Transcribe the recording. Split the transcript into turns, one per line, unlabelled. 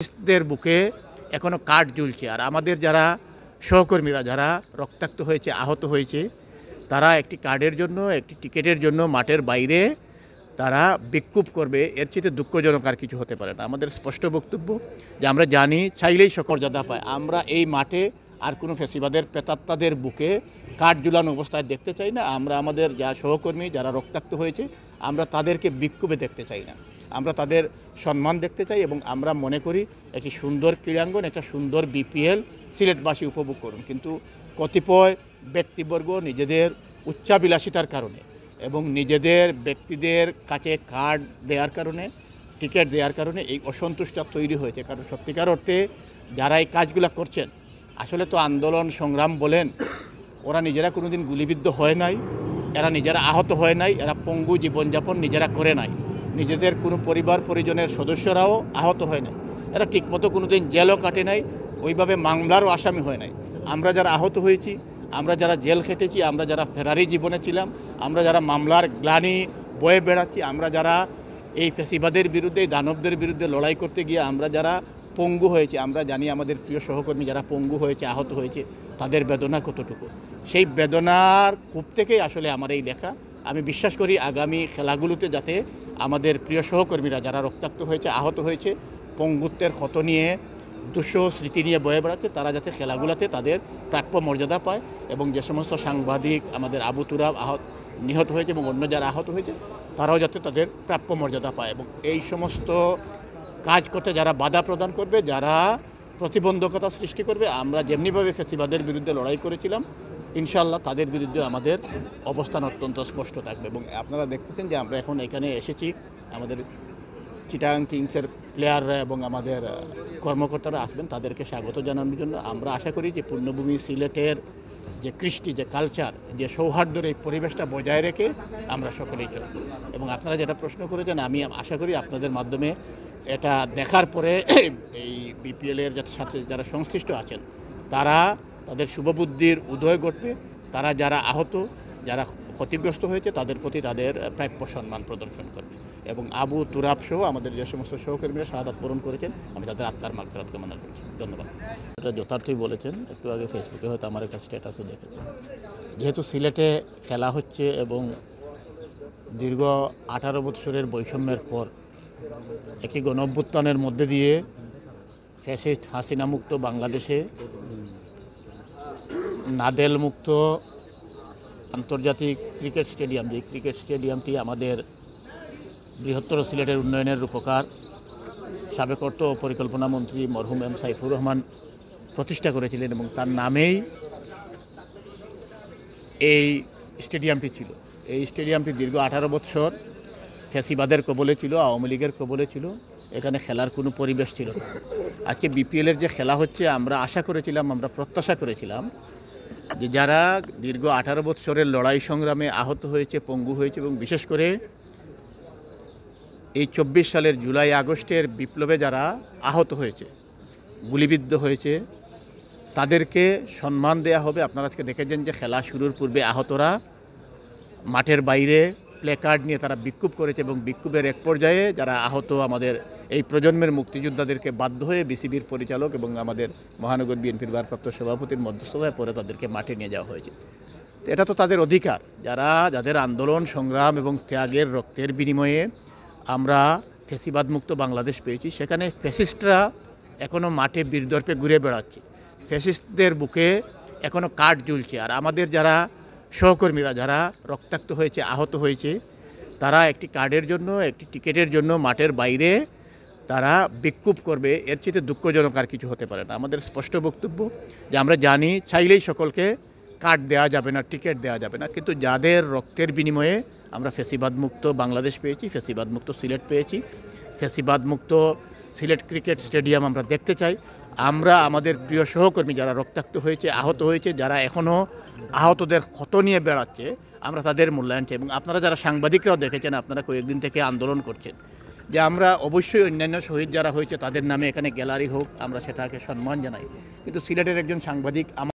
দের বুকে এখনো কাঠ ঝুলছে আর আমাদের যারা সহকর্মীরা যারা রক্তাক্ত হয়েছে আহত হয়েছে তারা একটি কার্ডের জন্য একটি টিকিটের জন্য মাঠের বাইরে তারা বিক্ষোভ করবে এর চেয়ে দুঃখজনক আর কিছু হতে পারে না। আমাদের স্পষ্ট বক্তব্য যে আমরা জানি চাইলেই মর্যাদা পায়। আমরা এই মাঠে আর কোনো ফ্যাসিবাদের প্রেতাত্মাদের বুকে কাঠ ঝুলানো অবস্থায় দেখতে চাই না। আমরা আমাদের যা সহকর্মী যারা রক্তাক্ত হয়েছে আমরা তাদেরকে বিক্ষোভে দেখতে চাই না, আমরা তাদের সম্মান দেখতে চাই এবং আমরা মনে করি একটি সুন্দর ক্রীড়াঙ্গন, একটা সুন্দর বিপিএল সিলেটবাসী উপভোগ করুন। কিন্তু কতিপয় ব্যক্তিবর্গ নিজেদের উচ্চাবিলাসিতার কারণে এবং নিজেদের ব্যক্তিদের কাছে কার্ড দেওয়ার কারণে, টিকিট দেওয়ার কারণে এই অসন্তুষ্টতা তৈরি হয়েছে। কারণ সত্যিকার অর্থে যারা এই কাজগুলো করছেন আসলে তো আন্দোলন সংগ্রাম বলেন, ওরা নিজেরা কোনোদিন গুলিবিদ্ধ হয় নাই, এরা নিজেরা আহত হয় নাই, এরা পঙ্গু জীবনযাপন নিজেরা করে নাই, নিজেদের কোনো পরিবার পরিজনের সদস্যরাও আহত হয় নাই, এরা ঠিকমতো কোনোদিন জেলও কাটে নাই, ওইভাবে মামলারও আসামি হয় নাই। আমরা যারা আহত হয়েছি, আমরা যারা জেল খেটেছি, আমরা যারা ফেরারি জীবনে ছিলাম, আমরা যারা মামলার গ্লানি বয়ে বেড়াচ্ছি, আমরা যারা এই ফ্যাসিবাদের বিরুদ্ধে দানবদের বিরুদ্ধে লড়াই করতে গিয়ে আমরা যারা পঙ্গু হয়েছে, আমরা জানি আমাদের প্রিয় সহকর্মী যারা পঙ্গু হয়েছে আহত হয়েছে তাদের বেদনা কতটুকু। সেই বেদনার কূপ থেকেই আসলে আমার এই লেখা। আমি বিশ্বাস করি আগামী খেলাগুলোতে যাতে আমাদের প্রিয় সহকর্মীরা যারা রক্তাক্ত হয়েছে আহত হয়েছে পঙ্গুত্বের ক্ষত নিয়ে দুঃসহ স্মৃতি নিয়ে বয়ে বেড়াচ্ছে তারা যাতে খেলাগুলোতে তাদের প্রাপ্য মর্যাদা পায় এবং যে সমস্ত সাংবাদিক আমাদের আবু তুরাব নিহত হয়েছে এবং অন্য যারা আহত হয়েছে তারাও যাতে তাদের প্রাপ্য মর্যাদা পায়। এবং এই সমস্ত কাজ করতে যারা বাধা প্রদান করবে, যারা প্রতিবন্ধকতা সৃষ্টি করবে, আমরা যেমনিভাবে ফ্যাসিবাদের বিরুদ্ধে লড়াই করেছিলাম ইনশাআল্লাহ তাদের বিরুদ্ধে আমাদের অবস্থান অত্যন্ত স্পষ্ট থাকবে। এবং আপনারা দেখতেছেন যে আমরা এখন এখানে এসেছি, আমাদের চিটাগাং কিংসের প্লেয়াররা এবং আমাদের কর্মকর্তারা আসবেন, তাদেরকে স্বাগত জানানোর জন্য। আমরা আশা করি যে পূর্ণভূমি সিলেটের যে কৃষ্টি, যে কালচার, যে সৌহার্দ্যের এই পরিবেশটা বজায় রেখে আমরা সকলেই চলব। এবং আপনারা যেটা প্রশ্ন করেছেন আমি আশা করি আপনাদের মাধ্যমে এটা দেখার পরে এই বিপিএলের সাথে যারা সংশ্লিষ্ট আছেন তারা তাদের শুভবুদ্ধির উদয় ঘটবে, তারা যারা আহত যারা ক্ষতিগ্রস্ত হয়েছে তাদের প্রতি তাদের প্রাপ্য সম্মান প্রদর্শন করবে। এবং আবু তুরাব সহ আমাদের যে সমস্ত সহকর্মীরা শাহাদাত বরণ করেছেন আমি তাদের আত্মার মাগফিরাত কামনা করছি। ধন্যবাদ। এটা যথার্থই বলেছেন, একটু আগে ফেসবুকে হয়তো আমার একটা স্ট্যাটাসও দেখেছেন। যেহেতু সিলেটে খেলা হচ্ছে এবং দীর্ঘ 18 বৎসরের বৈষম্যের পর একটি গণঅভ্যুত্থানের মধ্যে দিয়ে ফ্যাসিস্ট হাসিনা মুক্ত বাংলাদেশে নাদেল মুক্ত আন্তর্জাতিক ক্রিকেট স্টেডিয়াম, যে ক্রিকেট স্টেডিয়ামটি আমাদের বৃহত্তর সিলেটের উন্নয়নের রূপকার সাবেক অর্থ ও পরিকল্পনা মন্ত্রী মরহুম এম সাইফুর রহমান প্রতিষ্ঠা করেছিলেন এবং তার নামেই এই স্টেডিয়ামটি ছিল। এই স্টেডিয়ামটি দীর্ঘ 18 বৎসর ফ্যাসিবাদের কবলে ছিল, আওয়ামী লীগের কবলে ছিল, এখানে খেলার কোনো পরিবেশ ছিল না। আজকে বিপিএলের যে খেলা হচ্ছে আমরা আশা করেছিলাম, আমরা প্রত্যাশা করেছিলাম যে যারা দীর্ঘ 18 বৎসরের লড়াই সংগ্রামে আহত হয়েছে, পঙ্গু হয়েছে এবং বিশেষ করে এই 24 সালের জুলাই আগস্টের বিপ্লবে যারা আহত হয়েছে, গুলিবিদ্ধ হয়েছে তাদেরকে সম্মান দেয়া হবে। আপনারা আজকে দেখেছেন যে খেলা শুরুর পূর্বে আহতরা মাঠের বাইরে প্লেকার্ড নিয়ে তারা বিক্ষোভ করেছে এবং বিক্ষোভের এক পর্যায়ে যারা আহত আমাদের এই প্রজন্মের মুক্তিযোদ্ধাদেরকে বাধ্য হয়ে বিসিবির পরিচালক এবং আমাদের মহানগর বিএনপির ভারপ্রাপ্ত সভাপতির মধ্যস্থতায় পরে তাদেরকে মাঠে নিয়ে যাওয়া হয়েছে। এটা তো তাদের অধিকার, যাদের আন্দোলন সংগ্রাম এবং ত্যাগের রক্তের বিনিময়ে আমরা ফ্যাসিবাদ মুক্ত বাংলাদেশ পেয়েছি। সেখানে ফ্যাসিস্টরা এখনও মাঠে বীরদর্পে ঘুরে বেড়াচ্ছে, ফ্যাসিস্টদের বুকে এখনও কাঠ ঝুলছে আর আমাদের যারা সহকর্মীরা যারা রক্তাক্ত হয়েছে আহত হয়েছে তারা একটি কার্ডের জন্য একটি টিকিটের জন্য মাঠের বাইরে তারা বিক্ষোভ করবে এর চেয়ে দুঃখজনক আর কিছু হতে পারে না। আমাদের স্পষ্ট বক্তব্য যে আমরা জানি চাইলেই সকলকে কার্ড দেওয়া যাবে না, টিকিট দেওয়া যাবে না, কিন্তু যাদের রক্তের বিনিময়ে আমরা ফ্যাসিবাদ মুক্ত বাংলাদেশ পেয়েছি, ফ্যাসিবাদ মুক্ত সিলেট পেয়েছি, ফ্যাসিবাদ মুক্ত সিলেট ক্রিকেট স্টেডিয়াম আমরা দেখতে চাই। আমরা আমাদের প্রিয় সহকর্মী যারা রক্তাক্ত হয়েছে আহত হয়েছে, যারা এখনও আহতদের ক্ষত নিয়ে বেড়াচ্ছে আমরা তাদের মূল্যায়ন চাই। এবং আপনারা যারা সাংবাদিকরাও দেখেছেন, আপনারা কয়েকদিন থেকে আন্দোলন করছেন যে আমরা অবশ্যই অন্যান্য শহীদ যারা হয়েছে তাদের নামে এখানে গ্যালারি হোক, আমরা সেটাকে সম্মান জানাই, কিন্তু সিলেটের একজন সাংবাদিক